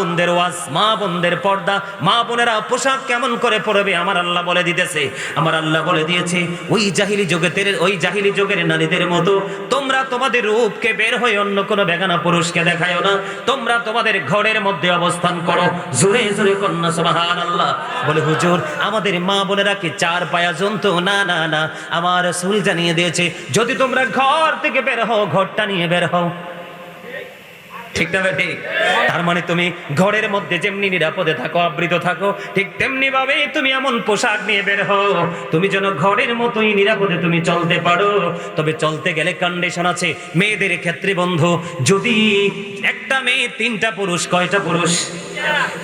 বোনদের ওয়াজ, মা বোনদের পর্দা, মা বোনেরা পোশাক কেমন করে পরবে আমার আল্লাহ বলে দিতেছে। আমার আল্লাহ বলে দিয়েছে ওই জাহিলি যুগের নারীদের মতো তোমরা তোমাদের রূপকে বের হয়ে অন্য কোনো বেগানা পুরুষকে দেখায়ও না। তোমরা তোমাদের ঘরের মধ্যে অবস্থান করো। জোরে জোরে কন্যা সুবহানাল্লাহ। বলে হুজুর আমাদের মা বোনেরা কি চার পায়া জন্তু? না না না, আমার রাসূল জানিয়ে দিয়েছে যদি তোমরা ঘর থেকে বের হও, ঘরটা নিয়ে বের হও। ঠিক না ঠিক? তার মানে তুমি ঘরের মধ্যে যেমনি নিরাপদে থাকো, আবৃত থাকো, ঠিক তেমনি ভাবে তুমি এমন পোশাক নিয়ে বের হও তুমি যেন ঘরের মতোই নিরাপদে তুমি চলতে পারো। তবে চলতে গেলে কন্ডিশন আছে মেয়েদের ক্ষেত্রে বন্ধু। যদি একটা মেয়ে তিনটা পুরুষ, কয়টা পুরুষ?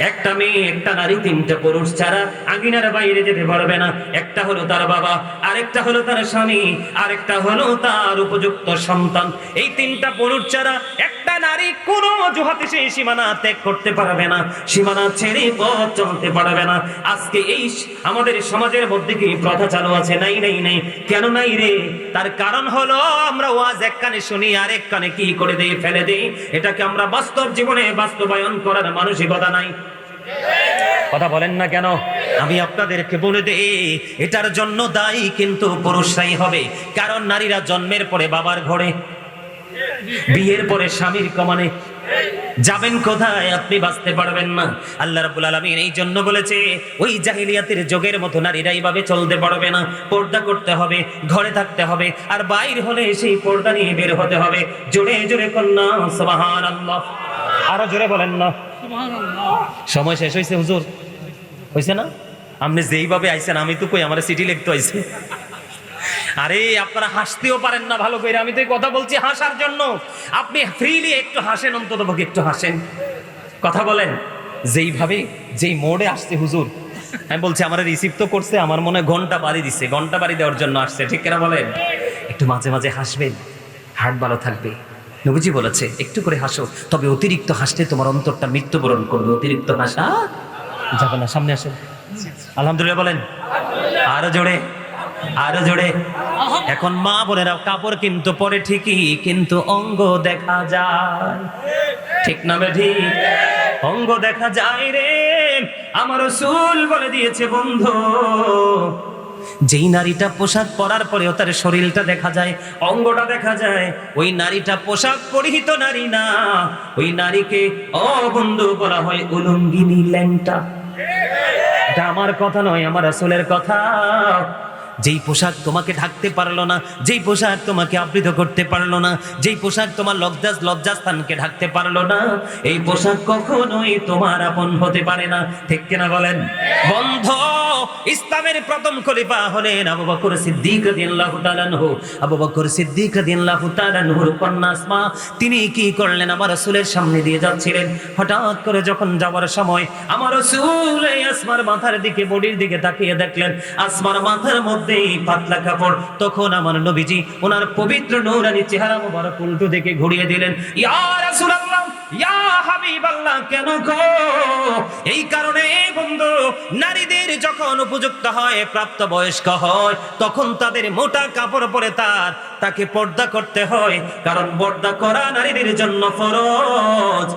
একটা মেয়ে একটা নারী তিনটা পুরুষ ছাড়া আঙিনার বাইরে যেতে পারবে না। একটা হলো তার বাবা, আরেকটা হলো তার স্বামী, আরেকটা হলো তার উপযুক্ত সন্তান। এই তিনটা পুরুষ ছাড়া একটা নারী কোনো অজুহাতে সেই সীমানা ত্যাগ করতে পারবে না, সীমানা ছেড়ে পথ চলতে পারবে না। আজকে এই আমাদের সমাজের মধ্যে কি প্রথা চালু আছে? নাই নাই নাই। কেন নাই রে? তার কারণ হলো আমরা ওয়াজ এক কানে শুনি আর এক কানে কি করে দেই, ফেলে দেই। এটাকে আমরা বাস্তব জীবনে বাস্তবায়ন করার মানসিকতা নাই। কথা বলেন না কেন? আমি আপনাদেরকে বলে দেই এটার জন্য দায়ী কিন্তু পুরুষরাই হবে। কারণ নারীরা জন্মের পরে বাবার ঘরে, বিয়ের পরে স্বামীর কমানে। যাবেন কোথায়? আপনি বাঁচতে পারবেন না। আল্লাহ রাব্বুল আলামিন এই জন্য বলেছে ওই জাহিলিয়াতের যুগের মতো নারীরা এইভাবে চলতে পারবে না। পর্দা করতে হবে, ঘরে থাকতে হবে, আর বাইর হলে সেই পর্দা নিয়ে বের হতে হবে। জোরে জোরে কন্যা সুবহানাল্লাহ। আরো জোরে বলেন না সুবহানাল্লাহ। সময় শেষ হয়েছে হুজুর, হয়েছে না? আপনি যেইভাবে আইছেন আমি তো কই আমার চিঠি লিখতে হয়েছে। আরে আপনারা হাসতেও পারেন না ভালো করে। আমি তো এই কথা বলছি হাসার জন্য। আপনি ফ্রিলি একটু হাসেন, অন্তত পক্ষে একটু হাসেন। কথা বলেন। যেইভাবে যেই মোড়ে আসছে হুজুর, আমি বলছি আমার রিসিভ তো করছে, আমার মনে হয় ঘন্টা বাড়ি দিচ্ছে, ঘন্টা বাড়ি দেওয়ার জন্য আসছে। ঠিক কিনা বলেন? একটু মাঝে মাঝে হাসবেন, হার্ট ভালো থাকবে। নবীজি বলেছে একটু করে হাসো, তবে অতিরিক্ত হাসলে তোমার অন্তরটা মৃত্যুবরণ করবে। অতিরিক্ত হাসা যাবে না। সামনে আসেন। আলহামদুলিল্লাহ বলেন। আরো জোরে, আরো জোরে। এখন মা বোনেরা কাপড় কিন্তু পরে ঠিকই, কিন্তু অঙ্গ দেখা যায়। ঠিক না বেঠি? অঙ্গ দেখা যায় রে। আমার রাসূল বলে দিয়েছে বন্ধু, যেই নারীটা পোশাক পরার পরেও তার শরীরটা দেখা যায়, অঙ্গটা দেখা যায়, ওই নারীটা পোশাক পরিহিত নারী না। ওই নারীকে ও বন্ধু বলা হয় উলঙ্গিনী, ল্যাংটা। এটা আমার কথা নয়, আমার রাসূলের কথা। যেই পোশাক তোমাকে ঢাকতে পারলো না, যেই পোশাক তোমাকে আবৃত করতে পারলো না, যেই পোশাক তোমার লজ্জাস্থানকে ঢাকতে পারলো না, এই পোশাক কখনোই তোমার আপন হতে পারে না। ঠিক কিনা বলেন? বন্ধ। ইসলামের প্রথম খলিফা হলেন আবু বকর সিদ্দিক রাদিয়াল্লাহু তাআলা আনহু। আবু বকর সিদ্দিক রাদিয়াল্লাহু তাআলা আনহুর কন্যা আসমা, তিনি কি করলেন? আমার রাসূলের সামনে দিয়ে যাচ্ছিলেন। হঠাৎ করে যখন যাওয়ার সময় আমার রাসূল এই আসমার মাথার দিকে, বডির দিকে তাকিয়ে দেখলেন আসমার মাথার মধ্যে পাতলা কাপড়। তখন আমার নবীজি ওনার পবিত্র নূরানী চেহারা মোবারক উল্টো দিকে ঘুরিয়ে দিলেন। ইয়া রাসূলুল্লাহ, ইয়া হাবিবাল্লাহ। কেন গো? এই কারণে বন্ধু, নারীদের যখন উপযুক্ত হয়, প্রাপ্ত বয়স্ক হয়, তখন তাদের মোটা কাপড় পরে তাকে পর্দা করতে হয়। কারণ পর্দা করা নারীদের জন্য ফরজ,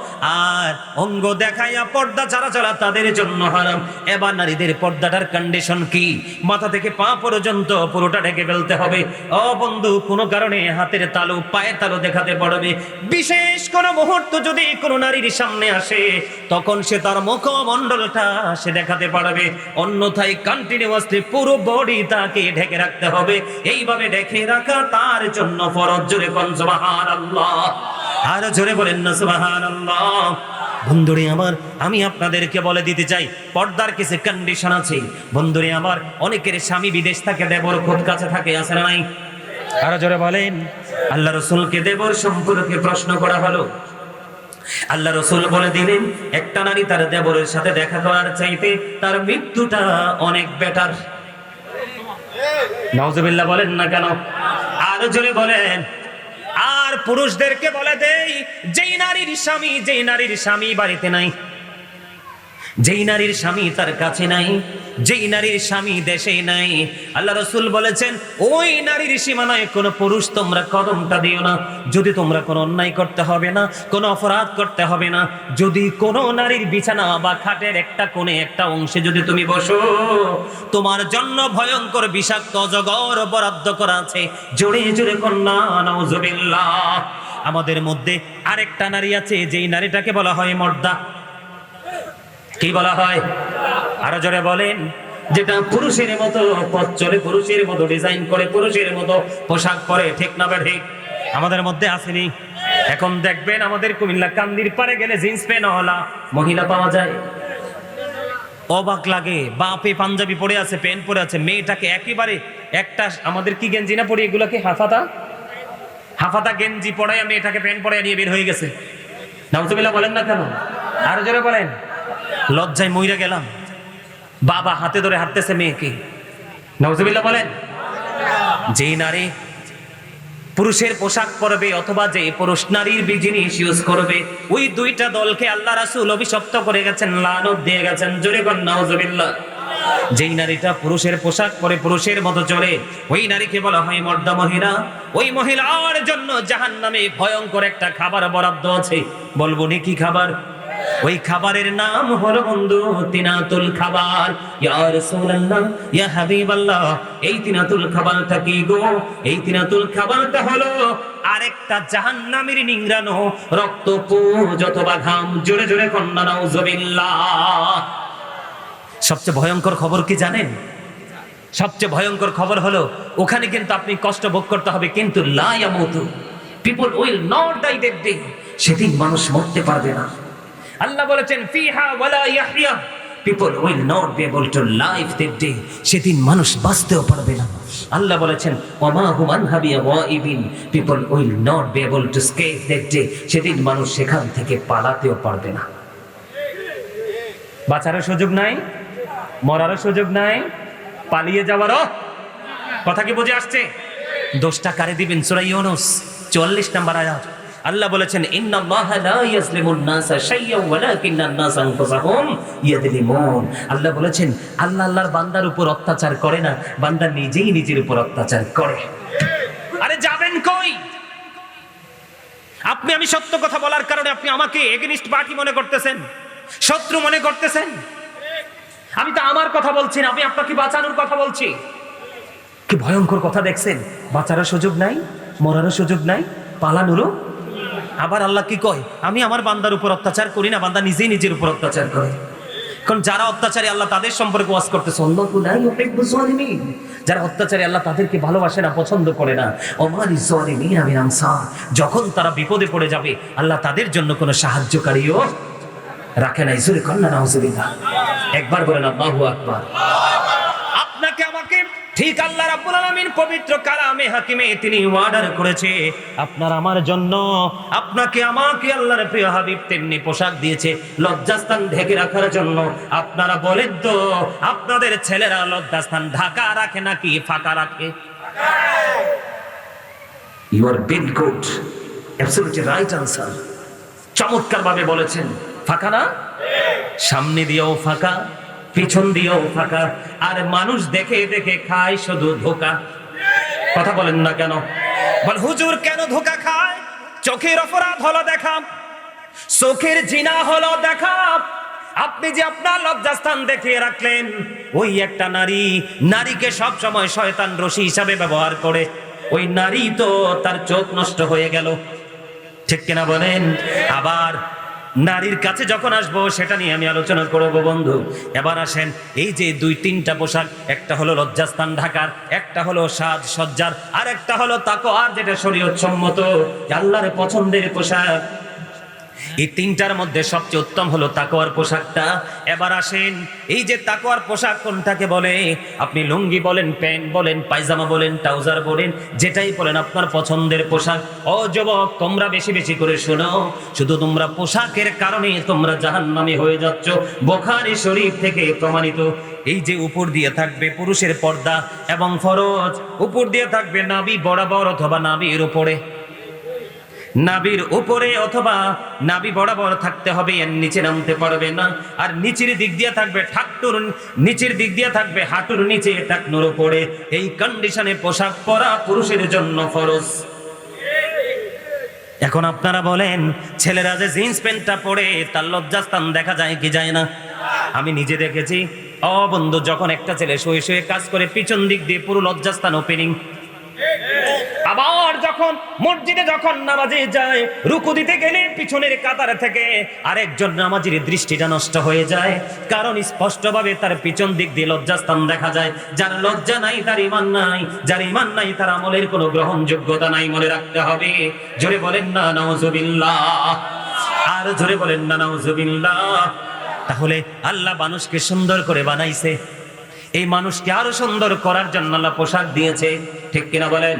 আর অঙ্গ দেখাইয়া পর্দা ছাড়া চলা তাদের জন্য হারাম। এবার নারীদের পর্দাটার কন্ডিশন কি? মাথা থেকে পা পর্যন্ত পুরোটা ঢেকে ফেলতে হবে। ও বন্ধু, কোনো কারণে হাতের তালু, পায়ের তালু দেখাতে পারবে। বিশেষ কোন মুহূর্ত যদি কোনো নারীর সামনে আসে, তখন সে তার মুখমণ্ডলটা সে দেখাতে পারবে। অন্যথায় কন্টিনিউয়াসলি পুরো বডি তাকে ঢেকে রাখতে হবে। এইভাবে ঢেকে রাখা তার জন্য ফরজ। জোরে কোন সুবহানাল্লাহ। আর জোরে বলেন না সুবহানাল্লাহ। বন্ধুরে আমার, আমি আপনাদেরকে বলে দিতে চাই পর্দার কিছু কন্ডিশন আছে। বন্ধুরে আমার, অনেকের স্বামী বিদেশ থাকে, দেবর খুব কাছে থাকে, আছে না নাই? আরো জোরে বলেন। আল্লাহ রাসূলকে দেবর সম্পর্কে প্রশ্ন করা হলো। আল্লাহ রাসূল বলে দিলেন একটা নারী তার দেবরের সাথে দেখা করার চাইতে তার মৃত্যুটা অনেক বেটার। নাউজুবিল্লাহ বলেন না কেন? আরো জোরে বলেন। আর পুরুষদেরকে বলে দেই, যেই নারীর স্বামী বাড়িতে নাই, যেই নারীর স্বামী তার কাছে নাই, যেই নারীর স্বামী দেশে নাই, আল্লাহ রাসূল বলেছেন ওই নারীর সীমানায় কোনো পুরুষ তোমরা কদমটা দিও না। যদি তোমরা কোনো অন্যায় করতে হবে না, কোনো অপরাধ করতে হবে না, যদি কোনো নারীর বিছানা বা খাটের একটা কোণে একটা অংশে যদি তুমি বসো, তোমার জন্য ভয়ঙ্কর বিষাক্ত অজগর বরাদ্দ করা আছে। জোরে জোরে কন্যা নাউজুবিল্লাহ। আমাদের মধ্যে আরেকটা নারী আছে, যেই নারীটাকে বলা হয় মর্দা। কি বলা হয়? আরো জোরে বলেন। যেটা পুরুষের মতো পথ চলে, পুরুষের মতো ডিজাইন করে, পুরুষের মতো পোশাক পরে, ঠিক না ঠিক? আমাদের মধ্যে আসেনি। এখন দেখবেন আমাদের কুমিল্লা কান্দির পারে গেলে জিন্স প্যান্টওয়ালা মহিলা পাওয়া যায়, অবাক লাগে। বাপে পাঞ্জাবি পরে আছে, প্যান্ট পরে আছে, মেয়েটাকে একেবারে একটা আমাদের কি গেঞ্জি না পরে, এগুলোকে হাফাতা, হাফাতা গেঞ্জি পরায় মেয়েটাকে প্যান্ট পরে নিয়ে বের হয়ে গেছে। নাউজুবিল্লাহ বলেন না কেন? আরো জোরে বলেন। লজ্জায় মইরা গেলাম। বাবা হাতে ধরে হাঁটতেছে মেয়েকে। নাউজুবিল্লাহ বলেন। যেই নারী পুরুষের পোশাক পরবে অথবা যে পুরুষ নারীর জিনিস ইউজ করবে, ওই দুইটা দলকে আল্লাহ রাসূল অভিশপ্ত করে গেছেন, লানত দিয়ে গেছেন। জোরে বলেন নাউজুবিল্লাহ। যেই নারীটা পুরুষের পোশাক পরে পুরুষের মতো চলে, ওই নারীকে বলা হয় মর্দা মহিলা। ওই মহিলার জন্য জাহান্নামে ভয়ঙ্কর একটা খাবার বরাদ্দ আছে। বলবো নি কি খাবার? ওই খাবারের নাম হলো বন্ধু তিনাতুল খাবার। ইয়া রাসূলুল্লাহ, ইয়া হাবিবাল্লাহ, এই তিনাতুল খাবারটা কি গো? এই তিনাতুল খাবারটা হলো আরেকটা জাহান্নামের নিংড়ানো রক্তপুঞ্জ অথবা ঘাম। জোরে জোরে কন্যা নাউজুবিল্লাহ। সবচেয়ে ভয়ঙ্কর খবর কি জানেন? সবচেয়ে ভয়ঙ্কর খবর হলো ওখানে কিন্তু আপনি কষ্ট ভোগ করতে হবে, কিন্তু লা ইয়ামুতু, people will not die that day. সেদিন মানুষ মরতে পারবে না। আল্লাহ বলেছেন ফিহা ওয়ালা ইয়াহইয়া, people will not be able to live that day. সেদিন মানুষ বাঁচতেও পারবে না। আল্লাহ বলেছেন ওয়ামা হুম আনহা বিগাইবিন, people will not be able to escape that day. সেদিন মানুষ সেখান থেকে পালাতেও পারবে না। বাঁচারও সুযোগ নাই, মরারও সুযোগ নাই, পালিয়ে যাওয়ারও। কথা কি বুঝে আসছে? দোষটা কারে দিবেন? সূরা ইউনূস 44 নম্বর আয়াত। আল্লাহ বলেছেন ইন্নাল্লাহা লা ইয়াজলিমুন নাসা শাইয়্যান ওয়ালাকিন্নান নাসা আনফুসাহুম ইয়াজলিমুন। আল্লাহ বলেছেন আল্লাহ আল্লাহর বান্দার উপর অত্যাচার করে না, বান্দা নিজেই নিজের উপর অত্যাচার করে। আরে যাবেন কই? আপনি আমি সত্য কথা বলার কারণে আপনি আমাকে এগেইনস্ট পার্টি মনে করতেছেন, শত্রু মনে করতেছেন। আমি তো আমার কথা বলছি না, আমি আপনাকে বাঁচানোর কথা বলছি। কি ভয়ঙ্কর কথা দেখছেন? বাঁচারও সুযোগ নাই, মরারও সুযোগ নাই, পালানোরও। আবার আল্লাহ কি কয়? আমি আমার বান্দার উপর অত্যাচার করি না, বান্দা নিজেই নিজের উপর অত্যাচার করে। কারণ যারা অত্যাচারী আল্লাহ তাদের সম্পর্কে ওয়াজ করতেছে, যারা অত্যাচারী আল্লাহ তাদেরকে ভালোবাসে না, পছন্দ করে না। যখন তারা বিপদে পড়ে যাবে আল্লাহ তাদের জন্য কোনো সাহায্যকারীও রাখে না। জোরে কন্যা নাউজুবিল্লাহ। একবার বলেন আল্লাহু আকবার। আপনাকে আমাকে ঠিক আল্লাহ রাব্বুল আলামিন পবিত্র কালামে হাকিমে তিনি অর্ডার করেছে আপনার আমার জন্য, আপনাকে আমাকে আল্লাহর প্রিয় হাবিব তেমনি পোশাক দিয়েছে লজ্জাস্থান ঢেকে রাখার জন্য। আপনারা বলেন তো আপনাদের ছেলেরা লজ্জাস্থান ঢাকা রাখে নাকি ফাঁকা রাখে? You are very good, absolutely right answer. চমৎকার ভাবে বলেছেন। ফাঁকা না? সামনে দিয়েও ফাঁকা, পিছন দিয়েও ফাঁকা, আর মানুষ দেখে দেখে খায় শুধু ধোকা। কথা বলেন না কেন? বল হুজুর কেন ধোকা খায়? চোখের অপরাধ হলো দেখা, চোখের জিনা হলো দেখা। আপনি যে আপনার লজ্জাস্থান দেখিয়ে রাখলেন, ওই একটা নারী, নারীকে সব সময় শয়তান রশি হিসাবে ব্যবহার করে। ওই নারী তো তার চোখ নষ্ট হয়ে গেল, ঠিক কিনা বলেন? আবার নারীর কাছে যখন আসবো সেটা নিয়ে আমি আলোচনা করব বন্ধু। এবার আসেন, এই যে দুই তিনটা পোশাক, একটা হলো লজ্জাস্থান ঢাকার, একটা হলো সাজ সজ্জার, আর একটা হলো তাকওয়ার, যেটা শরীয়ত সম্মত আল্লাহর পছন্দের পোশাক। এই তিনটার মধ্যে সবচেয়ে উত্তম হলো তাকওয়ার পোশাকটা। এবার আসেন, এই যে তাকওয়ার পোশাক কোনটাকে বলে? আপনি লুঙ্গি বলেন, প্যান্ট বলেন, পায়জামা বলেন, ট্রাউজার বলেন, যেটাই বলেন আপনার পছন্দের পোশাক। ও যুবক, তোমরা বেশি বেশি করে শোনো, শুধু তোমরা পোশাকের কারণে তোমরা জাহান্নামী হয়ে যাচ্ছ। বুখারী শরীফ থেকে প্রমাণিত। এই যে উপর দিয়ে থাকবে পুরুষের পর্দা এবং ফরজ, উপর দিয়ে থাকবে নাভি বরাবর অথবা নাভির উপরে। নাভির উপরে অথবা নাভি বরাবর থাকতে হবে, এর নিচে নামতে পারবে না। আর নিচের দিক দিয়ে থাকবে ঠাকটুর নিচের দিক দিয়ে থাকবে হাঁটুর নিচে, টাকনুর উপরে। এই কন্ডিশনে পোশাক পরা পুরুষের জন্য ফরজ। এখন আপনারা বলেন, ছেলেরা যে জিন্স প্যান্টটা পরে তার লজ্জাস্থান দেখা যায় কি যায় না? আমি নিজে দেখেছি। বন্ধু, যখন একটা ছেলে শুয়ে শুয়ে কাজ করে পিছন দিক দিয়ে পুরো লজ্জাস্থান ওপেনিং। আবার যখন মসজিদে যখন নামাজে যায়, রুকু দিতে গেলে পিছনের কাতার থেকে আরেকজন নামাজির দৃষ্টিটা নষ্ট হয়ে যায়, কারণ স্পষ্টভাবে তার পিছন দিক দিয়ে লজ্জাস্থান দেখা যায়। যার লজ্জা নাই তার ঈমান নাই, যার ঈমান নাই তার আমলের কোনো গ্রহণযোগ্যতা নাই। মনে রাখতে হবে। জোরে বলেন না নাউজুবিল্লাহ, আর জোরে বলেন না নাউজুবিল্লাহ। তাহলে আল্লাহ মানুষকে সুন্দর করে বানাইছে, এই মানুষকে আরো সুন্দর করার জন্য আল্লাহ পোশাক দিয়েছে, ঠিক কিনা বলেন?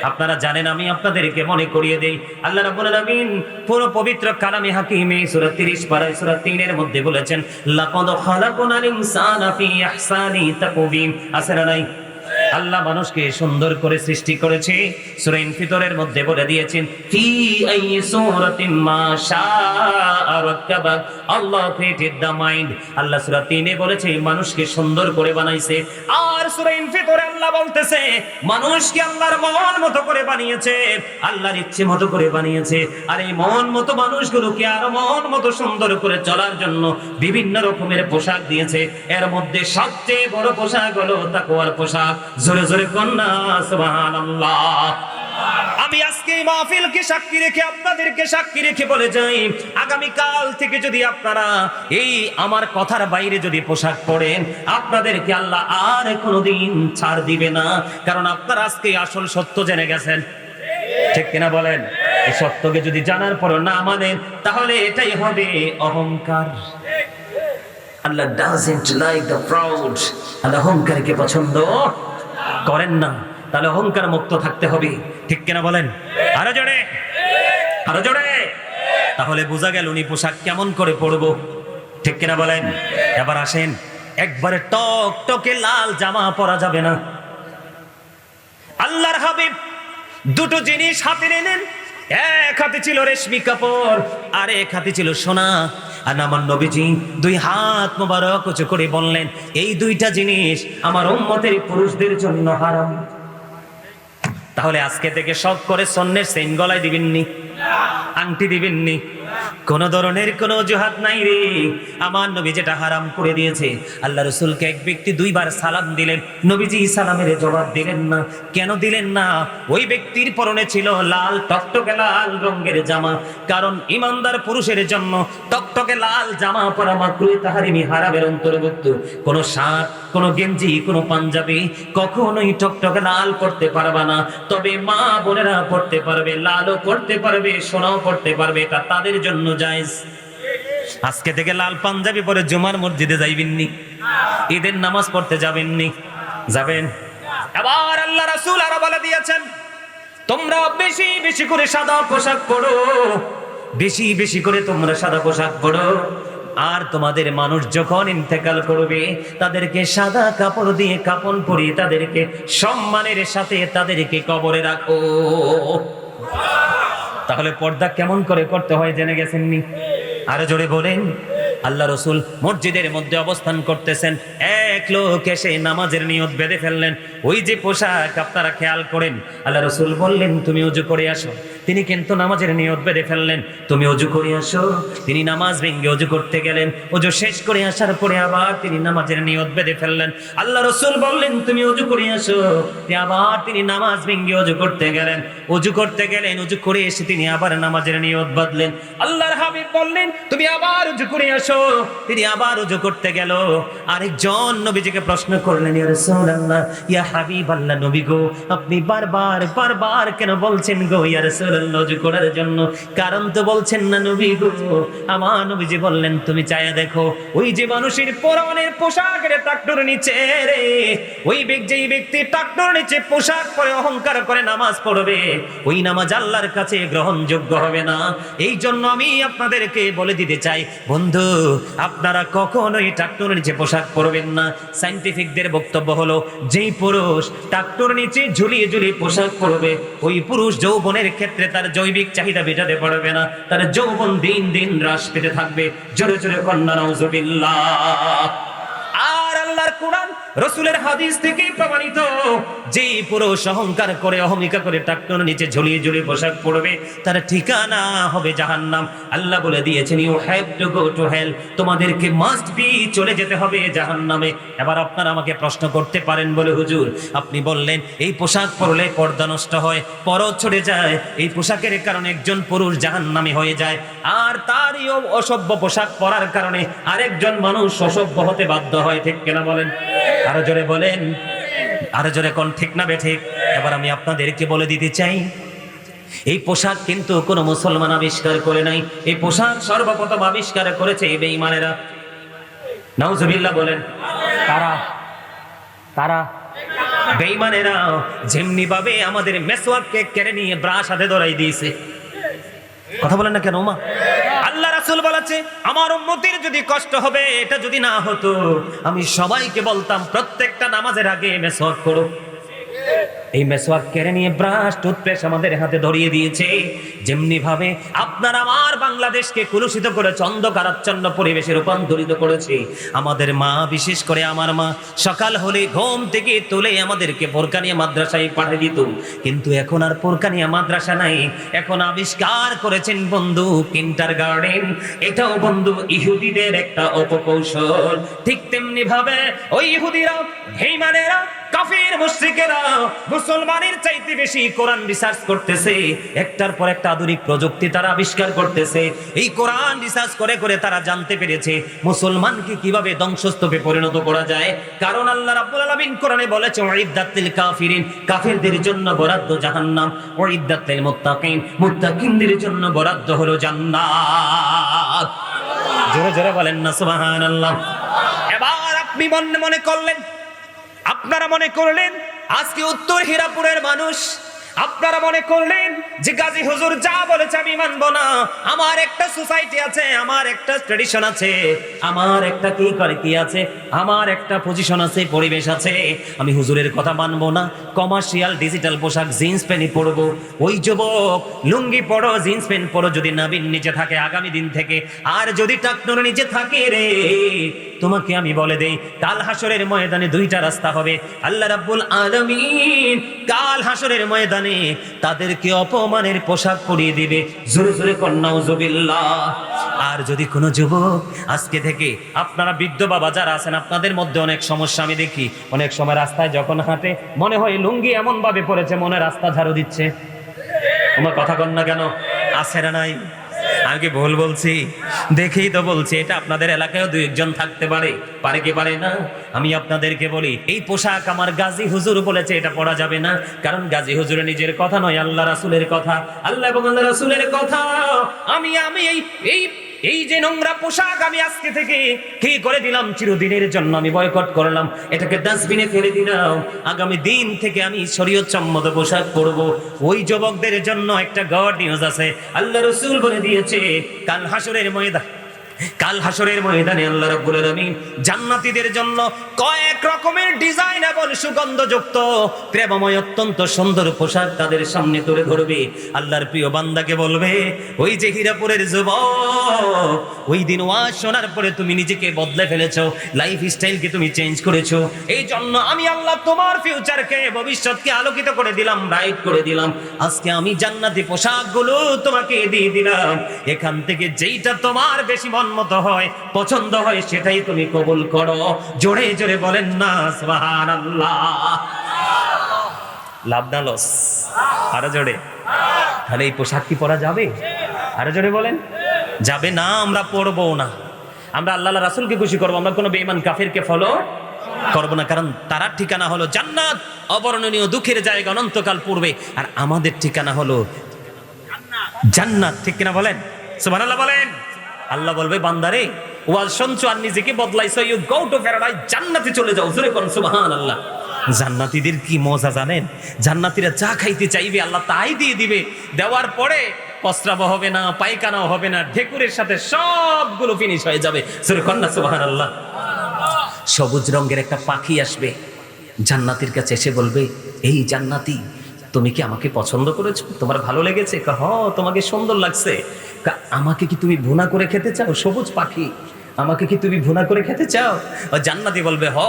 আপনারা জানেন, আমি আপনাদেরকে মনে করিয়ে দেই, আল্লাহ রাব্বুল আলামিন পুরো পবিত্র কালামে হাকিমে সূরা 30 পারা সূরা 3 এর মধ্যে বলেছেন, লাকাদ খালাকনাল ইনসানা ফি আহসানি তাকওয়িম। আছে না নাই? আল্লাহ মানুষকে সুন্দর করে সৃষ্টি করেছে। সূরা ইনফিতরের মধ্যে বলে দিয়েছেন, ফি আইয়ি সূরাতিন মা শাআ রাক্কাবা। আল্লাহ ক্রিয়েটেড দ্য মাইন্ড। আল্লাহ সূরা 3 এ বলেছে মানুষকে সুন্দর করে বানাইছে। আর সূরা ইনফিতরে আল্লাহ বলতেছে মানুষকে আল্লাহর মন মতো করে বানিয়েছে, আল্লাহর ইচ্ছে মতো করে বানিয়েছে। আর এই মন মতো মানুষগুলোকে আরো মন মতো সুন্দর করে চলার জন্য বিভিন্ন রকমের পোশাক দিয়েছে। এর মধ্যে সবচেয়ে বড় পোশাক হলো তাকওয়ার পোশাক। জোরে জোরে কন্যা সুবহানাল্লাহ। আমি আজকে এই মাহফিলকে সাক্ষী রেখে আপনাদেরকে সাক্ষী রেখে বলে যাই, আগামী কাল থেকে যদি আপনারা এই আমার কথার বাইরে যদি পোশাক পরেন, আপনাদেরকে আল্লাহ আর কোনোদিন ছাড় দিবে না। কারণ আপনারা আজকে আসল সত্য জেনে গেছেন, ঠিক কিনা বলেন? এই সত্যকে যদি জানার পর না মানেন, তাহলে এটাই হবে অহংকার। আল্লাহ doesn't like the proud। আল্লাহ অহংকারকে পছন্দ করেন না। তাহলে অহংকার মুক্ত থাকতে হবে, ঠিক কিনা বলেন? আরো জোরে, আরো জোরে। তাহলে বোঝা গেল উনি পোশাক কেমন করে পরবো, ঠিক কিনা বলেন? এবার আসেন, একবারে টক টকে লাল জামা পরা যাবে না। আল্লাহর হাবিব দুটো জিনিস হাতে নেন। এক হাতে ছিল রেশমি কাপড়, আর এক হাতে ছিল সোনা। আর আমার নবীজি দুই হাত মোবারক উঁচু করে বললেন, এই দুইটা জিনিস আমার উম্মতের পুরুষদের জন্য হারাম। তাহলে আজকে থেকে শখ করে স্বর্ণের চেইন গলায় দিবেননি, আংটি দিবেননি, কোন ধরনের কোন অজুহাত নাই রে। আমার নবী যেটা হারাম করে দিয়েছে। আল্লাহ রাসূলকে এক ব্যক্তি দুইবার সালাম দিলেন, নবীজি সালামের জবাব দিলেন না। কেন দিলেন না? ওই ব্যক্তির পরনে ছিল লাল টকটকে লাল রঙের জামা। কারণ ইমানদার পুরুষের জন্য টকটকে লাল জামা পরা মাকরুহ তাহরিমি হারামের অন্তর্ভুক্ত। কোন শার্ট, কোন গেঞ্জি, কোন পাঞ্জাবি কখনোই টকটকে লাল পরতে পারবে না। তবে মা বোনেরা পরতে পারবে, লালও পরতে পারবে, সোনাও পরতে পারবে, এটা তাদের জন্য জায়েজ। আজকে থেকে লাল পাঞ্জাবি পরে জুমার মসজিদে যাইবেননি, ঈদের নামাজ পড়তে যাবেননি, যাবেন? আবার আল্লাহ রাসূল আরো বলে দিয়েছেন, তোমরা বেশি বেশি করে সাদা পোশাক পরো, বেশি বেশি করে তোমরা সাদা পোশাক পরো। আর তোমাদের মানুষ যখন ইন্তেকাল করবে, তাদেরকে সাদা কাপড় দিয়ে কাফন পরিয়ে তাদেরকে সম্মানের সাথে তাদেরকে কবরে রাখো। তাহলে পর্দা কেমন করে করতে হয় জেনে গেছেননি? আরো জোরে বলেন। আল্লাহ রাসূল মসজিদের মধ্যে অবস্থান করতেছেন, এক লোক এসে নামাজের নিয়ত বেঁধে ফেললেন। ওই যে পোশাক, আপনারা খেয়াল করেন, আল্লাহ রাসূল বললেন তুমি ওযু করে আসো। তিনি কিন্তু নামাজের নিয়ত বেঁধে ফেললেন, তুমি ওযু করে আসো। তিনি নামাজ ভেঙে ওযু করতে গেলেন, ওযু শেষ করে আসার পরে আবার তিনি নামাজের নিয়ত বেঁধে ফেললেন। আল্লাহ রাসূল বললেন তুমি ওযু করে আসো। আবার তিনি নামাজ ভেঙে ওযু করতে গেলেন, ওযু করতে গেলেন, ওযু করে এসে তিনি আবার নামাজের নিয়ত বাঁধলেন। আল্লাহর হাবিব বললেন তুমি আবার ওযু করে আসো। তিনি আবার ওযু করতে গেল। আরেকজন নবীজিকে প্রশ্ন করলেন, ইয়া রাসূলুল্লাহ, ইয়া হাবিবাল্লাহ, নবী গো, আপনি বারবার বারবার কেন বলছেন গো ইয়া রাসূলুল্লাহ ওযু করার জন্য? কারণ তো বলছেন না নবী গো। আমার নবীজি বললেন তুমি চাইয়া দেখো, ওই যে মানুষের পরনের পোশাকের টাকটুর নিচে রে, ওই যেই ব্যক্তি টাকটুর নিচে পোশাক পরে অহংকার করে নামাজ পড়বে, ওই নামাজ আল্লাহর কাছে গ্রহণযোগ্য হবে না। এই জন্য আমি আপনাদেরকে বলে দিতে চাই, বন্ধু, আপনারা কখনোই টাকটুর নিচে পোশাক পরবেন না। সায়েন্টিফিকদের বক্তব্য হলো, যেই পুরুষ টাকটুর নিচে ঝুলিয়ে ঝুলিয়ে পোশাক পরবে, ওই পুরুষ যৌবনের ক্ষেত্রে তার জৈবিক চাহিদা মেটাতে পারবে না, তার যৌবন দিন দিন হ্রাস পেতে থাকবে। জোরে জোরে কন্যা নাউজুবিল্লাহ। আর আল্লাহর কোরআন রাসূলের হাদিস থেকে প্রমাণিত, যেই পুরুষ অহংকার করে অহমিকা করে টাকটুর নিচে ঝুলিয়ে ঝুলিয়ে পোশাক পরবে, তার ঠিকানা হবে জাহান্নাম। আল্লাহ বলে দিয়েছেন, you have to go to hell, তোমাদেরকে মাস্ট বি চলে যেতে হবে জাহান্নামে। এবার আপনারা আমাকে প্রশ্ন করতে পারেন, বলে হুজুর আপনি বললেন এই পোশাক পরলে পর্দা নষ্ট হয়, পরদ ছড়ে যায়, এই পোশাকের কারণে একজন পুরুষ জাহান্নামী হয়ে যায়, আর তারই অসভ্য পোশাক পরার কারণে আরেকজন মানুষ অসভ্য হতে বাধ্য হয়, ঠিক কিনা বলেন? আরো জোরে বলেন, আরো জোরে কোন ঠিক না বেঠিক? এবার আমি আপনাদেরকে বলে দিতে চাই, এই পোশাক কিন্তু কোনো মুসলমান আবিষ্কার করে নাই, এই পোশাক সর্বপ্রথম আবিষ্কার করেছে এই বেঈমানেরা। নাউজুবিল্লাহ বলেন। তারা তারা বেঈমানেরা যেমনি ভাবে আমাদের মেসওয়াককে কেড়ে নিয়ে ব্রাশ হাতে ধরাই দিয়েছে। কথা বলেন না কেন মা? আল্লাহ রাসূল বলেছে, আমার উম্মতের যদি কষ্ট হবে, এটা যদি না হতো, আমি সবাইকে বলতাম প্রত্যেকটা নামাজের আগে মেসওয়াক করো। এই মেসওয়াক কেড়ে নিয়ে ব্রাশ টুথপেস্ট আমাদের হাতে ধরিয়ে দিয়েছে। যেমনি ভাবে আপনার আমার বাংলাদেশকে কলুষিত করে অন্ধকারাচ্ছন্ন পরিবেশে রূপান্তরিত করেছে, আমাদের মা, বিশেষ করে আমার মা, সকাল হলে ঘুম থেকে তুলে আমাদেরকে বোরকা নিয়ে মাদ্রাসায় পাঠিয়ে দিত। কিন্তু এখন আর বোরকা নিয়ে মাদ্রাসা নাই, এখন আবিষ্কার করেছেন বন্ধু কিন্ডারগার্টেন। এটাও বন্ধু ইহুদিদের একটা অপকৌশল। ঠিক তেমনি ভাবে ওই ইহুদিরা, বেঈমানেরা, কাফির মুশরিকেরা মুসলমানের চাইতে বেশি কোরআন রিসার্চ করতেছে, একটার পর একটা আধুনিক প্রযুক্তি তারা আবিষ্কার করতেছে। এই কোরআন রিসার্চ করে করে তারা জানতে পেরেছে মুসলমানকে কিভাবে ধ্বংসস্তূপে পরিণত করা যায়। কারণ আল্লাহ রাব্বুল আলামিন কোরআনে বলেছে, উইদ্দাতিল কাফিরিন, কাফিরদের জন্য বরাদ্দ জাহান্নাম, উইদ্দাতিল মুত্তাকিন, মুত্তাকিনদের জন্য বরাদ্দ হলো জান্নাত। জোরে জোরে বলেন না সুবহানাল্লাহ। এবার আপনি মনে মনে করলেন, আপনারা মনে করলেন আজকে উত্তর হীরাপুরের মানুষ, আপনারা মনে করলেন যে গাজী হুজুর যা বলেছে আমি মানবো না, আমার একটা সোসাইটি আছে, আমার একটা ট্র্যাডিশন আছে, আমার একটা কি আছে, আমার একটা পজিশন আছে, পরিবেশ আছে, আমি হুজুরের কথা মানবো না, কমার্শিয়াল ডিজিটাল পোশাক জিন্স প্যান্ট পরবো। ওই যুবক, লুঙ্গি পরো, জিন্স প্যান্ট পরো, যদি নাভির নিচে থাকে আগামী দিন থেকে, আর যদি টাকনোর নিচে থাকে রে, তোমাকে আমি বলে দেই, কাল হাসরের ময়দানে দুইটা রাস্তা হবে। আল্লাহ রাব্বুল আলামিন কাল হাসরের ময়দানে তাদেরকে অপমানের পোশাক পরিয়ে দিবে। জোরে জোরে নাউজুবিল্লাহ। আর যদি কোনো যুবক আজকে থেকে, আপনারা বৃদ্ধ বাবা যারা আছেন, আপনাদের মধ্যে অনেক সমস্যা আমি দেখি, অনেক সময় রাস্তায় যখন হাঁটে মনে হয় লুঙ্গি এমন ভাবে পড়েছে মনে রাস্তা ঝাড়ু দিচ্ছে। আমার কথা কন না কেন? আছে না নাই? আমি কি ভুল বলছি? দেখেই তো বলছি, এটা আপনাদের এলাকায়ও দুই একজন থাকতে পারে, পারে কি পারে না? আমি আপনাদেরকে বলি, এই পোশাক আমার গাজী হুজুর বলেছে এটা পরা যাবে না, কারণ গাজী হুজুরের নিজের কথা নয়, আল্লাহ রাসূলের কথা, আল্লাহ এবং আল্লাহ রাসূলের কথা। আমি এই যে নোংরা পোশাক আমি আজকে থেকে কি করে দিলাম, চিরদিনের জন্য আমি বয়কট করলাম, এটাকে ডাস্টবিনে ফেলে দিলাম। আগামী দিন থেকে আমি শরীয়ত সম্মত পোশাক পরবো। ওই যুবকদের জন্য একটা গড নিউজ আছে, আল্লাহ রাসূল বলে দিয়েছে, কাল হাসরের ময়দানে আল্লাহ রাব্বুল আলামিন জান্নাতীদের জন্য কয়েক রকমের ডিজাইন এবং সুগন্ধযুক্ত প্রেমময় অত্যন্ত সুন্দর পোশাক তাদের সামনে তুলে ধরবে। আল্লাহর প্রিয় বান্দাকে বলবে, ওই যে হীরাপুরের যুবক, ওই দিন ওয়াজ শোনার পরে তুমি নিজেকে বদলে ফেলেছো, লাইফ স্টাইলকে তুমি চেঞ্জ করেছো, এই জন্য আমি আল্লাহ তোমার ফিউচারকে, ভবিষ্যৎকে আলোকিত করে দিলাম, ব্রাইট করে দিলাম। আজকে আমি জান্নাতি পোশাকগুলো তোমাকে দিয়ে দিলাম, এখান থেকে যেইটা তোমার বেশি মতো হয়, পছন্দ হয়, সেটাই তুমি কবুল করো। জোরে জোরে বলেন না সুবহানাল্লাহ। লাভ না লস? আরো জোরে। তাহলে এই পোশাক কি পরা যাবে? আরো জোরে বলেন। যাবে না, আমরা পরবো না। আমরা আল্লাহ রাসূলকে খুশি করবো, আমরা কোনো বেঈমান কাফিরকে ফলো করবো না, কারণ তার ঠিকানা হলো জান্নাত, অবর্ণনীয় দুঃখের জায়গা, অনন্তকাল পূর্বে, আর আমাদের ঠিকানা হলো জান্নাত। ঠিক কিনা বলেন? সুবহানাল্লাহ বলেন। আল্লাহ বলবে, বান্দারে ওয়াজ শুনছো আর নিজেকে বদলাইছো, ইউ গো টু প্যারাডাইস, জান্নাতে চলে যাও। জোরে কোন সুবহানাল্লাহ। জান্নাতীদের কি মজা জানেন? জান্নাতীরা যা খাইতে চাইবে আল্লাহ তাই দিয়ে দিবে। দেওয়ার পরে প্রস্রাব হবে না, পায়খানাও হবে না, ঢেকুরের সাথে সবগুলো ফিনিশ হয়ে যাবে। জোরে কোন সুবহানাল্লাহ। সবুজ রঙের একটা পাখি আসবে, জান্নাতীর কাছে এসে বলবে, এই জান্নাতি, তুমি কি আমাকে পছন্দ করেছো? তোমার ভালো লেগেছে? হ, তোমাকে সুন্দর লাগছে। আমাকে কি তুমি ভুনা করে খেতে চাও? সবুজ পাখি, আমাকে কি তুমি ভুনা করে খেতে চাও? ও জান্নাতি বলবে, হ,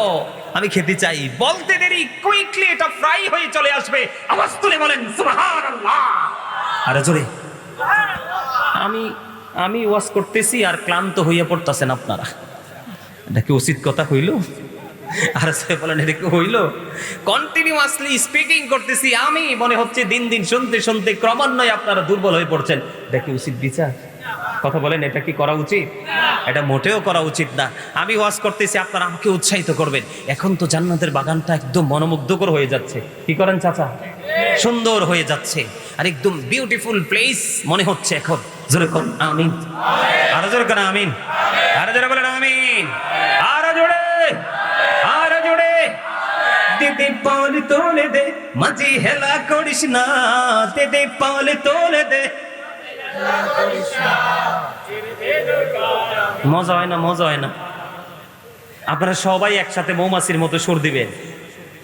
আমি খেতে চাই। বলতে দেরি কুইকলি এটা ফ্রাই হয়ে চলে আসবে। আওয়াজ তুলে বলেন সুবহানাল্লাহ। আরে জোরে। আমি আমি ওয়াজ করতেছি আর ক্লান্ত হইয়া পড়তেছেন আপনারা, এটা কি উচিত কথা হইল? আর বলেন এটা কি হইল? কন্টিনিউয়াসলি স্পিকিং করতেছি আমি, মনে হচ্ছে দিন দিন শুনতে শুনতে ক্রমান্বয়ে আপনারা দুর্বল হয়ে পড়ছেন। এটা কি উচিত বিচার? কথা বলেন, এটা কি করা উচিত? এটা মোটেও করা উচিত না। আমি ওয়াজ করতেছি, আপনারা আমাকে উৎসাহিত করবেন। এখন তো জান্নাতের বাগানটা একদম মনোমুগ্ধকর হয়ে যাচ্ছে। কি করেন চাচা? সুন্দর হয়ে যাচ্ছে আর একদম বিউটিফুল প্লেস মনে হচ্ছে এখন। জোরে কোন আমিন, আরো জোরে কোন আমিন, আরো জোরে বলেন আমিন, আরো জোরে, আরো জোরে। দিদি পাল তোলে দে, মাঝি হেলা করিস না, দিদি পাল তোলে দে। মজা হয় না? মজা হয় না? আপনারা সবাই একসাথে মৌমাছির মতো সুর দিবেন।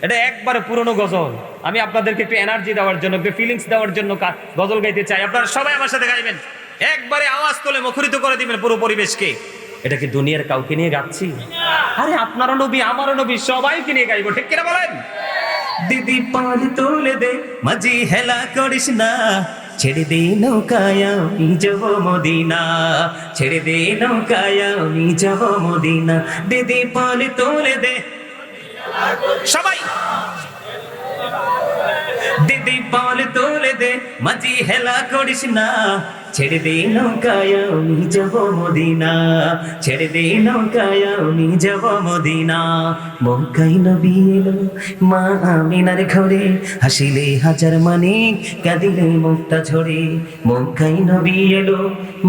এটা একবারে পুরনো গজল। আমি আপনাদেরকে একটু এনার্জি দেওয়ার জন্য, একটু ফিলিংস দেওয়ার জন্য গজল গাইতে চাই। আপনারা সবাই আমার সাথে গাইবেন, একবারে আওয়াজ তুলে মুখরিত করে দিবেন পুরো পরিবেশকে। এটা কি দুনিয়ার কাউকে নিয়ে গাচ্ছি? আরে আপনারও নবী, আমারও নবী, সবাইকে নিয়ে গাইবো, ঠিক কিনা বলেন? দিদি পাল তোলে দে, মাঝি হেলা করিস না, ছেড়ে দে নৌকায় আমি যাব মদিনা, ছেড়ে দে নৌকায় আমি যাব মদিনা। দিদি পাল তোলে দে, সবাই দিদি পাল তোলে দে, মাঝি হেলা করিস না, ছেড়ে দে নৌকায় আমি যাব মদিনা, ছেড়ে দে নৌকায় আমি যাব মদিনা। মক্কায় নবী এলো মা আমিনার ঘরে, হাসিলে হাজার মানিক, কাঁদিলে মুক্তা ঝরে। মক্কায় নবী এলো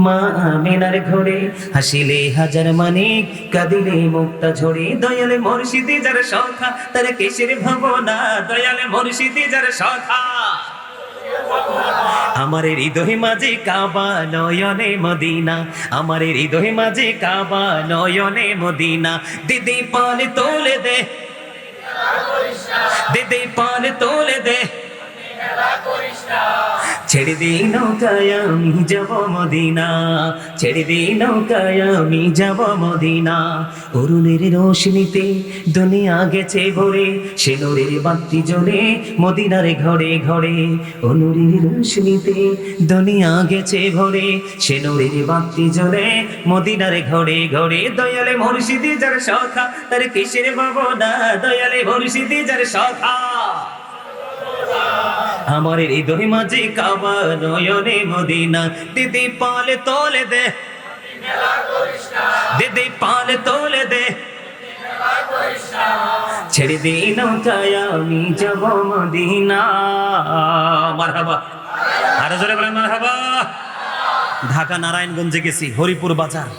মা আমিনার ঘরে, হাসিলে হাজার মানিক, কাঁদিলে মুক্তা ঝরে। দয়ালে মুর্শিদি যার সখা, তার কেশের ভাবনা, দয়ালে মুর্শিদি যার সখা। আমার হৃদয় মাঝে কাবা, নয়নে মদিনা, আমার হৃদয় মাঝে কাবা, নয়নে মদিনা। দিদি পাল তোলে দে, দিদি পাল তোলে দে, ছেড়ে দে নৌকায় আমি যাব মদিনা, ছেড়ে দে নৌকায় আমি যাব মদিনা। অরুণের রোশনীতে দুনিয়া গেছে ভরে, সে নূরের বাতি জ্বলে মদিনার ঘরে ঘরে। অরুণের রোশনীতে দুনিয়া গেছে ভরে, সে নূরের বাতি জ্বলে মদিনার ঘরে ঘরে। দয়ালে মুর্শিদি যার সখা, তার কিসের ভাবনা, দয়ালে মুর্শিদি যার সখা। আমার হৃদয় মাঝে কাবা, নয়নে মদিনা। দিদি পাল তোলে দে, দিদি পাল তোলে দে, ছেড়ে দে নৌকায় আমি যাব মদিনা। মারহাবা, আরো জোরে বলেন মারহাবা। ঢাকা নারায়ণগঞ্জে গেছি, হরিপুর বাজার,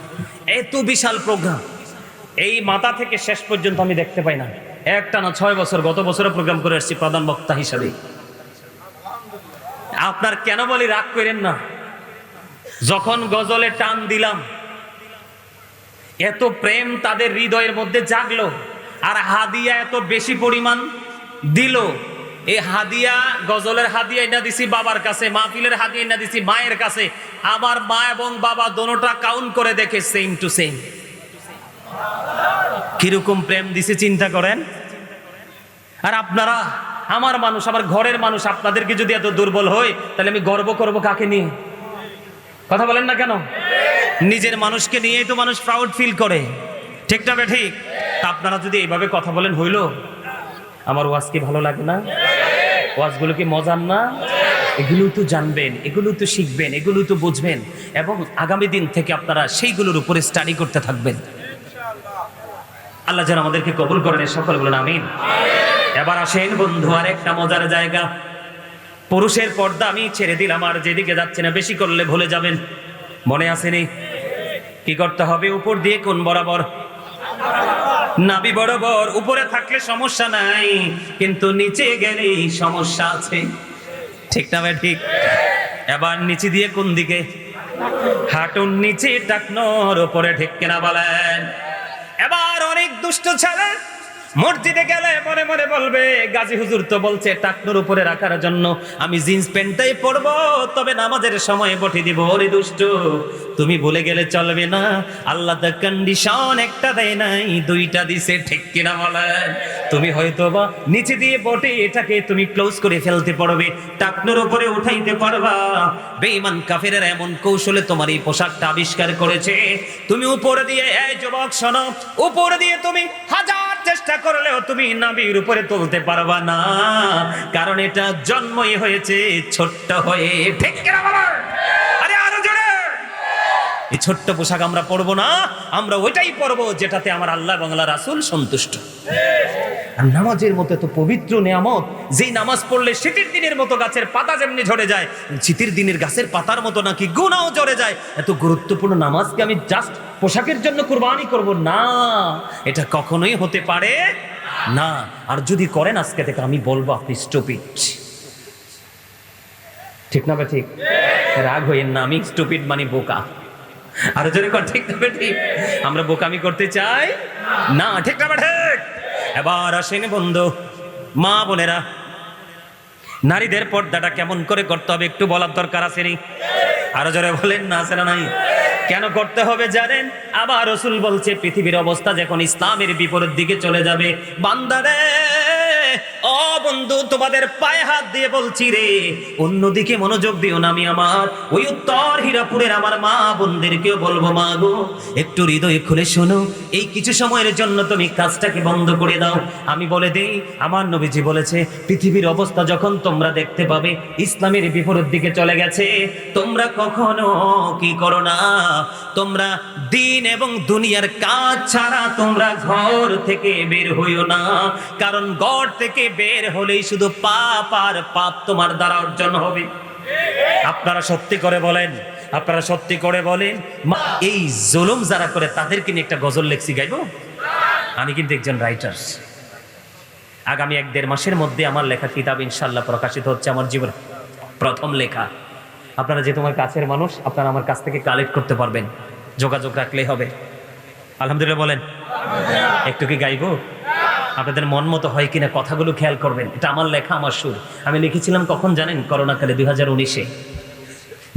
এত বিশাল প্রোগ্রাম, এই মাথা থেকে শেষ পর্যন্ত আমি দেখতে পাই না। একটানা 6 বছর, গত বছরে প্রোগ্রাম করে আসছি প্রধান বক্তা হিসাবে। আপনার কেন বলি, রাগ করেন না, যখন গজলে টান দিলাম, এত প্রেম তাদের হৃদয়ের মধ্যে জাগলো, আর হাদিয়া এত বেশি পরিমাণ দিল। এই হাদিয়া, গজলের হাদিয়া এনে দিছি বাবার কাছে, মাহফিলের হাদিয়া এনে দিছি মায়ের কাছে। আমার মা এবং বাবা দোনোটা কাউন্ট করে দেখে সেম টু সেম। কিরকম প্রেম দিছে চিন্তা করেন। আর আপনারা আমার মানুষ, আমার ঘরের মানুষ, আপনাদেরকে যদি এত দুর্বল হয়, তাহলে আমি গর্ব করব কাকে নিয়ে? কথা বলেন না কেন? নিজের মানুষকে নিয়েই তো মানুষ প্রাউড ফিল করে, ঠিক না বে ঠিক? আপনারা যদি এইভাবে কথা বলেন, হইল? আমার ওয়াজ কি ভালো লাগে না? ওয়াজগুলো কি মজার না? এগুলো তো জানবেন, এগুলো তো শিখবেন, এগুলো তো বুঝবেন, এবং আগামী দিন থেকে আপনারা সেইগুলোর উপরে স্টাডি করতে থাকবেন। আল্লাহ যেন আমাদেরকে কবুল করেন, সকল বলেন আমিন। এবার আসেন বন্ধু, আর একটা মজার জায়গা। পুরুষের পর্দা আমি ছেড়ে দিলাম, আর যেদিকে যাচ্ছে না, বেশি করলে ভুলে যাবেন। মনে আসেনি? কি করতে হবে? উপর দিয়ে কোন বরাবর? নাভি বরাবর। উপরে থাকলে সমস্যা নাই, কিন্তু নিচে গেলেই সমস্যা আছে, ঠিক না ভাই ঠিক? এবার নিচে দিয়ে কোন দিকে? হাঁটুর নিচে টাকনোর উপরে, ঠিক কিনা বলেন? এবার অনেক দুষ্ট ছেলে মসজিদে গেলে মনে মনে বলবে, গাজী হুজুর তো বলছে টাকনুর উপরে রাখার জন্য, আমি জিন্স প্যান্টটাই পরবো, তবে নামাজের সময় বটি দিব। ওরে দুষ্ট, তুমি ভুলে গেলে চলবে না, আল্লাহ দা কন্ডিশন একটা দেয় নাই, দুইটা দিছে, ঠিক কিনা বলেন? তুমি হয়তো বা নিচে দিয়ে বটে এটাকে তুমি ক্লোজ করে ফেলতে পারবে, টাকনুর উপরে উঠাইতে পারবা। বেঈমান কাফেরের এমন কৌশলে তোমার এই পোশাকটা আবিষ্কার করেছে, তুমি উপরে দিয়ে, এই যুবক শোনো, উপরে দিয়ে তুমি হাজার চেষ্টা করলেও তুমি নাভির উপরে তুলতে পারবা না, কারণ এটা জন্মই হয়েছে ছোট্ট হয়ে, ঠিক কিনা বলেন? আরে আরো জোরে। এই ছোট্ট পোশাক আমরা পরবো না, আমরা ওইটাই পরবো যেটাতে আমার আল্লাহ এবং আল্লাহ রাসূল সন্তুষ্ট। আর নামাজের মতো এত পবিত্র নিয়ামত, যেই নামাজ পড়লে শীতের দিনের মতো গাছের পাতা যেমনি ঝরে যায়, শীতের দিনের গাছের পাতার মতো নাকি গুনাহও ঝরে যায়, এত গুরুত্বপূর্ণ নামাজকে আমি জাস্ট পোশাকের জন্য কুরবানি করব না, এটা কখনোই হতে পারে না। আর যদি করেন, আজকে থেকে আমি বলবো আপনি স্টুপিড। ঠিক না বে ঠিক? রাগ হইেন না, আমি স্টুপিড মানে বোকা। আর যদি ঠিক না বে ঠিক? আমরা বোকামি করতে চাই না, ঠিক না বে ঠিক? এবার আসেন বন্ধু, মা বোনেরা, নারীদের পর্দাটা কেমন করে করতে হবে একটু বলার দরকার আছে নি? আরো জোরে বলেন না, আছে না নাই? কেন করতে হবে জানেন? আবার রাসূল বলছে, পৃথিবীর অবস্থা যখন ইসলামের বিপরীত দিকে চলে যাবে, বান্দারে, ও বন্ধু, তোমাদের পায়ে হাত দিয়ে বলছি রে, অন্যদিকে মনোযোগ দিও না। আমি আমার ওই উত্তর হীরাপুরের আমার মা বোনদেরকেও বলবো, মা গো, একটু হৃদয় খুলে শোনো, এই কিছু সময়ের জন্য তুমি কাজটাকে বন্ধ করে দাও। আমি বলে দেই, আমার নবীজি বলেছে, পৃথিবীর অবস্থা যখন তোমরা দেখতে পাবে ইসলামের বিপরীত দিকে চলে গেছে, তোমরা কখনো কি করো না, তোমরা দিন এবং দুনিয়ার কাজ ছাড়া তোমরা ঘর থেকে বের হইও না, কারণ ঘর থেকে বের হলেই শুধু পাপ আর পাপ তোমার দ্বারা অর্জন হবে। আপনারা সত্যি করে বলেন, আপনারা সত্যি করে বলেন, এই জুলুম যারা করে তাদেরকে নিয়ে একটা গজল লেখছি, গাইবো? আমি কিন্তু একজন রাইটার। আগামী 1-1.5 মাসের মধ্যে আমার লেখা কিতাব ইনশাআল্লাহ প্রকাশিত হচ্ছে, আমার জীবন প্রথম লেখা। আপনারা যে তোমার কাছের মানুষ, আপনারা আমার কাছ থেকে কালেক্ট করতে পারবেন, যোগাযোগ রাখলেই হবে। আলহামদুলিল্লাহ বলেন। একটু কি গাইবো? আপনাদের মন মতো হয় কিনা কথাগুলো খেয়াল করবেন। এটা আমার লেখা, আমার সুর। আমি লিখেছিলাম কখন জানেন? করোনাকালে 2019-এ,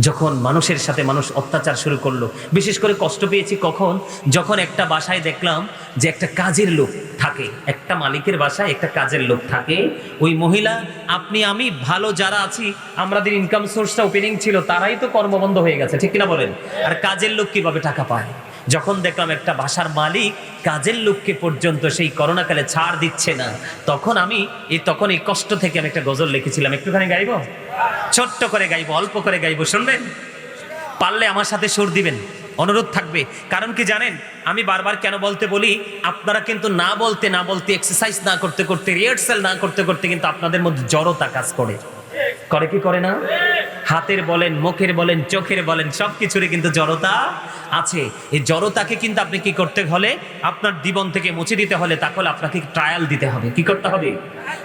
যখন মানুষের সাথে মানুষ অত্যাচার শুরু করলো। বিশেষ করে কষ্ট পেয়েছি কখন? যখন একটা বাসায় দেখলাম যে একটা কাজের লোক থাকে, একটা মালিকের বাসায় একটা কাজের লোক থাকে, ওই মহিলা, আপনি আমি ভালো যারা আছি, আমাদের ইনকাম সোর্সটা ওপেনিং ছিল, তারাই তো কর্মবন্ধ হয়ে গেছে, ঠিক কিনা বলেন? আর কাজের লোক কিভাবে টাকা পায়? যখন দেখলাম একটা বাসার মালিক কাজের লোককে পর্যন্ত সেই করোনাকালে ছাড় দিচ্ছে না, তখন এই কষ্ট থেকে আমি একটা গজল লিখেছিলাম। একটুখানি গাইবো? ছোট্ট করে গাইবো, অল্প করে গাইবো, শুনবেন? পারলে আমার সাথে সুর দিবেন, অনুরোধ থাকবে। কারণ কি জানেন, আমি বারবার কেন বলতে বলি, আপনারা কিন্তু না বলতে এক্সারসাইজ না করতে করতে, রিহার্সাল না করতে করতে কিন্তু আপনাদের মধ্যে জড়তা কাজ করে কি করে না? হাতের বলেন, মুখের বলেন, চোখের বলেন, সবকিছুরই কিন্তু জড়তা আছে। এই জড়তাকে কিন্তু আপনি কি করতে হলে, আপনার জীবন থেকে মুছে দিতে হলে, তাহলে আপনাকে ট্রায়াল দিতে হবে। কি করতে হবে?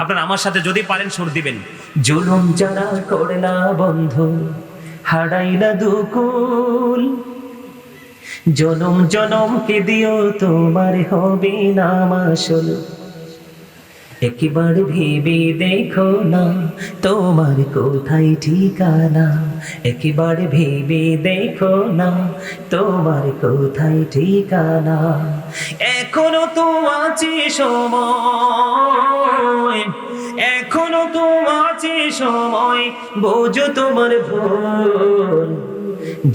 আপনারা আমার সাথে যদি পারেন সুর দিবেন। জুলুম যারা করলা বন্ধু, হারাইলা দুকুল, জনম জনম কে দিও তোমার হবে না মাসুল, একবার ভেবে দেখো না তোমার কোথায় ঠিকানা, একবার ভেবে দেখো না তোমার কোথায় ঠিকানা, এখনো তো আছে সময়, এখনো তো আছে সময়, বোঝো তোমার ভুল,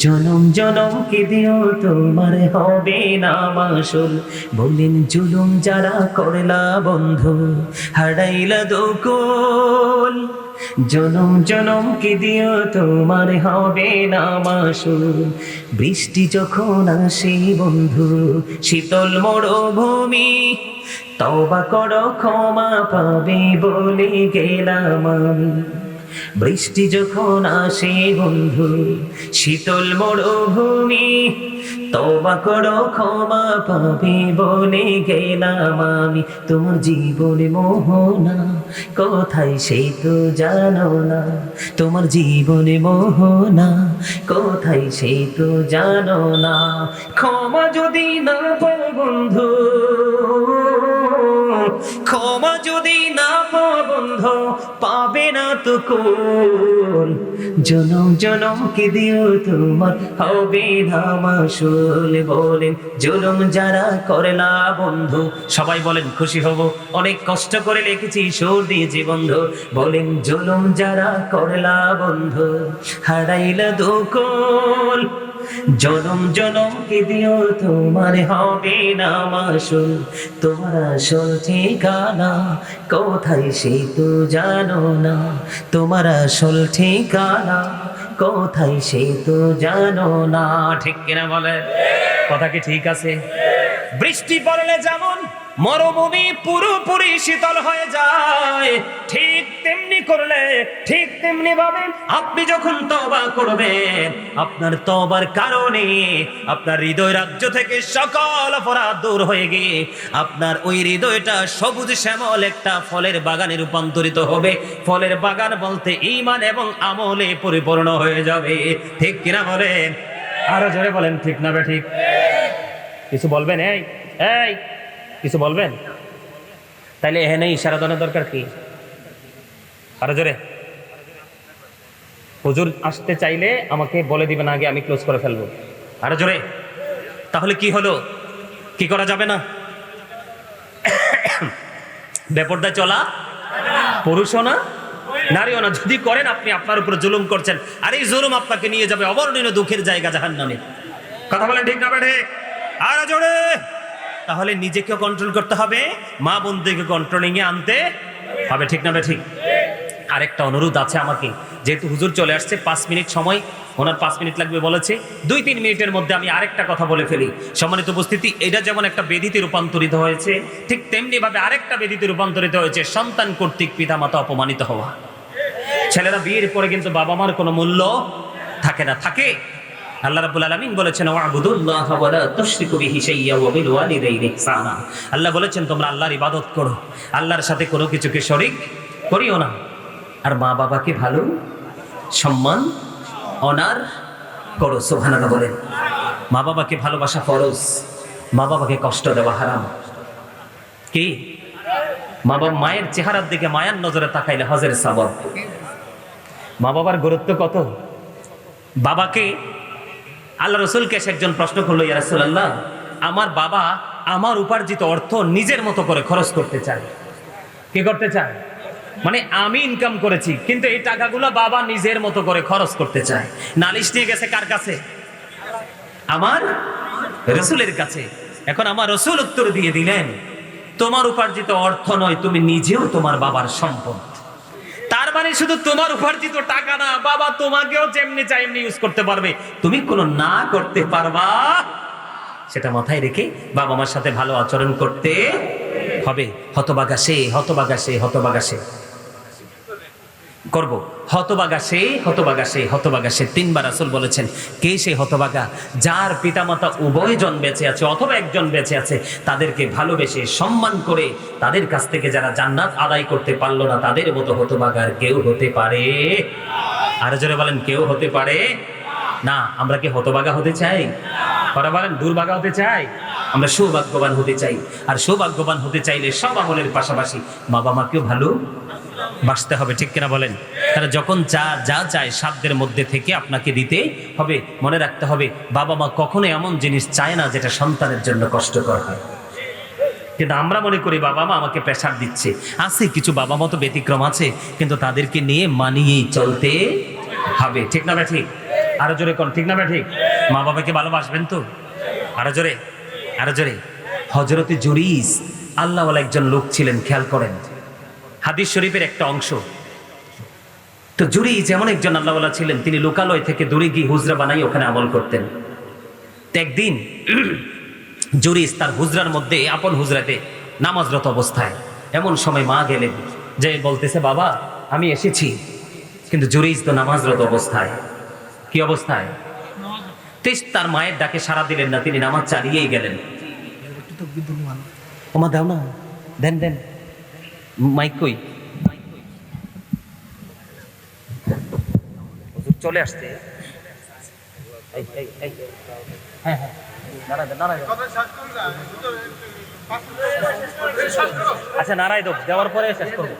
জনম জনম কে দিও তোমার হবে না মাসুল। বললেন জুলুম যারা করলা বন্ধু, হারাইলা দুকুল, জনম জনম কে দিও তোমার হবে না মাসুল। বৃষ্টি যখন আসে বন্ধু, শীতল মরুভূমি, তওবা করো ক্ষমা পাবে বলে গেলাম আমি। বৃষ্টি যখন আসে বন্ধু, শীতল মরুভূমি, তওবা করো ক্ষমা পাবে বলে গেলাম আমি। তোমার জীবনে মোহনা কোথায় সেই তো জানো না, তোমার জীবনে মোহনা কোথায় সেই তো জানো না। ক্ষমা যদি না পাও বন্ধু, বন্ধু পাবে না তো কোন, জনম জনম কি দিও তোমার হবে না মাসুল। বলেন জুলুম যারা করলা বন্ধু, সবাই বলেন খুশি হব, অনেক কষ্ট করে লিখেছি সুর দিয়েছি বন্ধু। বলেন জুলুম যারা করলা বন্ধু, হারাইলা দুকুল, জনম জনম কি দিও তোমার হবে না মাসুল। তোমার আসল ঠিকানা কোথায় সে তো জানো না, তোমার আসল ঠিকানা কোথায় সে তো জানো না। ঠিক কিনা বলে? কথা কি ঠিক আছে? বৃষ্টি পড়লে যেমন মরুভূমি পুরোপুরি শীতল হয়ে যায়, ঠিক তেমনি করলে ঠিক তেমনি ভাবে আপনি যখন তওবা করবেন, আপনার তওবার কারণে আপনার হৃদয় রাজ্য থেকে সকল অপরাধ দূর হয়ে গিয়ে আপনার ওই হৃদয়টা সবুজ শ্যামল একটা ফলের বাগানে রূপান্তরিত হবে। ফলের বাগান বলতে ঈমান এবং আমলে পরিপূর্ণ হয়ে যাবে। ঠিক কিনা বলেন? আরো জোরে বলেন ঠিক না ঠিক? কিছু বলবেন? এই এই কিছু বলবেন? তাইলে এখানে ইশারা দেওয়ার দরকার কি? আরো জোরে। হুজুর আসতে চাইলে আমাকে বলে দিবেন আগে, আমি ক্লোজ করে ফেলবো। আরো জোরে। তাহলে কি হলো? কি করা যাবে না? বেপরদায় চলা পুরুষও না নারীও না। যদি করেন আপনি আপনার উপর জুলুম করছেন, আর এই জুলুম আপনাকে নিয়ে যাবে অবর্ণনীয় দুঃখের জায়গা, জাহান্নামে। কথা বলেন ঠিক না ঠিক? আরো জোরে। তাহলে নিজেকে কন্ট্রোল করতে হবে, মা বোনদেরকে কন্ট্রোলিং এ আনতে হবে। ঠিক না ঠিক? আরেকটা অনুরোধ আছে আমাকে, যেহেতু হুজুর চলে আসছে, 5 মিনিট সময়, ওনার 5 মিনিট লাগবে বলেছে, 2-3 মিনিটের মধ্যে আমি আরেকটা কথা বলে ফেলি। সম্মানিত উপস্থিতি, এটা যেমন একটা বেদিতে রূপান্তরিত হয়েছে, ঠিক তেমনি ভাবে আরেকটা বেদিতে রূপান্তরিত হয়েছে সন্তান কর্তৃক পিতামাতা অপমানিত হওয়া। ছেলেরা বিয়ের পরে কিন্তু বাবা মার কোনো মূল্য থাকে না। থাকে? আল্লাহ রাব্বুল আলামিন বলেছেন ওয়াবুদুল্লাহ ওয়া লা তুশরিকু বিহি শাইয়্যা ওয়া বিল ওয়ালিদাইনি ইহসানা। আল্লাহ বলেছেন তোমরা আল্লাহর ইবাদত করো, আল্লাহর সাথে কোনো কিছুকে শরীক করিও না। আর মা বাবাকে ভালো সম্মান অনার করো। সুবহানাল্লাহ বলেন। মা বাবাকে ভালোবাসা ফরজ, মা বাবাকে কষ্ট দেওয়া হারাম। কি? মা বাবা মায়ের চেহারার দিকে মায়ার নজরে তাকাইলে হজের সওয়াব। মা বাবার গুরুত্ব কত? বাবাকে, আল্লাহ রাসূলকে একজন প্রশ্ন করলো, ইয়া রাসূলুল্লাহ, আমার বাবা আমার উপার্জিত অর্থ নিজের মতো করে খরচ করতে চায়। কি করতে চায়? মানে আমি ইনকাম করেছি কিন্তু এই টাকাগুলো বাবা নিজের মতো করে খরচ করতে চায়। নালিশ নিয়ে গেছে কার কাছে? আমার রাসূলের কাছে। এখন আমার রাসূল উত্তর দিয়ে দিলেন, তোমার উপার্জিত অর্থ নয়, তুমি নিজেও তোমার বাবার সম্পদ। তার মানে শুধু তোমার উপার্জিত টাকা না, বাবা তোমাকেও যেমনি চাই এমনি ইউজ করতে পারবে, তুমি কোনো না করতে পারবা। সেটা মাথায় রেখে বাবা মার সাথে ভালো আচরণ করতে হবে। হতভাগা সে, হতভাগা সে, হতভাগা সে করব। হতভাগা সে, হতভাগা সে, হতভাগা সে। 3 বার রাসূল বলেছেন, কে সে হতভাগা? যার পিতামাতা উভয়জন বেঁচে আছে অথবা একজন বেঁচে আছে, তাদেরকে ভালোবেসে সম্মান করে তাদের কাছ থেকে যারা জান্নাত আদায় করতে পারলো না, তাদের মতো হতভাগার কেউ হতে পারে? আর জোরে বলেন, কেউ হতে পারে না। আমরা কি হতভাগা হতে চাই? পরে বলেন দুর্ভাগা হতে চাই? আমরা সৌভাগ্যবান হতে চাই। আর সৌভাগ্যবান হতে চাইলে সব আমলের পাশাপাশি বাবা মাকেও ভালো বাসতে হবে। ঠিক কিনা বলেন? তারা যখন যা চায় সাধ্যের মধ্যে থেকে আপনাকে দিতে হবে। মনে রাখতে হবে, বাবা মা কখনো এমন জিনিস চায় না যেটা সন্তানের জন্য কষ্টকর হয়। কিন্তু আমরা মনে করি বাবা মা আমাকে প্রেসার দিচ্ছে। আছে কিছু বাবা মা তো ব্যতিক্রম আছে, কিন্তু তাদেরকে নিয়ে মানিয়েই চলতে হবে। ঠিক না ঠিক? আরো জোরে কোন ঠিক না ঠিক? মা বাবাকে ভালোবাসবেন তো? আরো জোরে, আরো জোরে। হযরতে জুরিস আল্লাহওয়ালা একজন লোক ছিলেন, খেয়াল করেন, হাদিস শরীফের একটা অংশ। তো জুরিস যেমন একজন আল্লাহওয়ালা ছিলেন, তিনি লোকালয় থেকে দূরে গিয়ে হুজরা বানাই ওখানে আমল করতেন। তো একদিন জুরিস তার হুজরার মধ্যে, আপন হুজরাতে নামাজরত অবস্থায়, এমন সময় মা গেলেন, যে বলতেছে, বাবা আমি এসেছি। কিন্তু জুরিস তো নামাজরত অবস্থায়। কি অবস্থায়? তার মায়ের ডাকে সাড়া দিলেন না, তিনি নামাজ চালিয়েই গেলেন। ওমা দাও না, দেন দেন মাইক কই? চলে আসছে। হ্যাঁ হ্যাঁ, আচ্ছা নারায় দাও, দেওয়ার পরে শেষ করবো।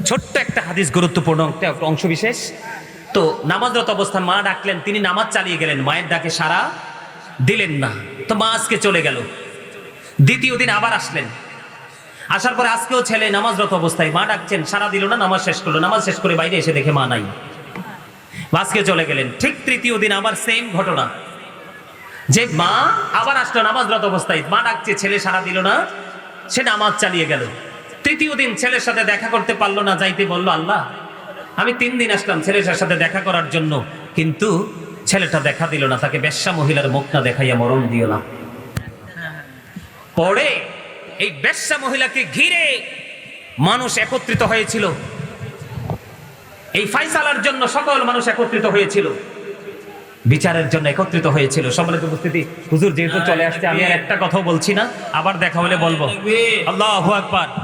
ছোট্ট একটা হাদিস, গুরুত্বপূর্ণ একটা অংশ বিশেষ। তো নামাজরত অবস্থায় মা ডাকলেন, তিনি নামাজ চালিয়ে গেলেন, মায়ের ডাকে সাড়া দিলেন না। তো মা আজকে চলে গেল। দ্বিতীয় দিন আবার আসলেন, আসার পরে আজকেও ছেলে নামাজরত অবস্থায়, মা ডাকছেন, সাড়া দিল না, নামাজ শেষ করলো। নামাজ শেষ করে বাইরে এসে দেখে মা নাই, আজকে চলে গেলেন। ঠিক তৃতীয় দিন আবার সেম ঘটনা, যে মা আবার আসলো নামাজরত অবস্থায়, মা ডাকছে, ছেলে সাড়া দিল না, সে নামাজ চালিয়ে গেল। তৃতীয় দিন ছেলের সাথে দেখা করতে পারলো না, যাইতে বলল, আল্লাহ আমি 3 দিন আসলাম ছেলের সাথে দেখা করার জন্য, কিন্তু ছেলেটা দেখা দিল না, তাকে বেশ্যা মহিলার মুখ না দেখাইয়া মরণ দিও না। পরে এই বেশ্যা মহিলাকে ঘিরে মানুষ একত্রিত হয়েছিল, এই ফাইসালার জন্য সকল মানুষ একত্রিত হয়েছিল, বিচারের জন্য একত্রিত হয়েছিল। সম্মানিত উপস্থিতি, হুজুর যেহেতু চলে আসছে, আমি আর একটা কথাও বলছি না, আবার দেখা হলে বলবো। আল্লাহু আকবার।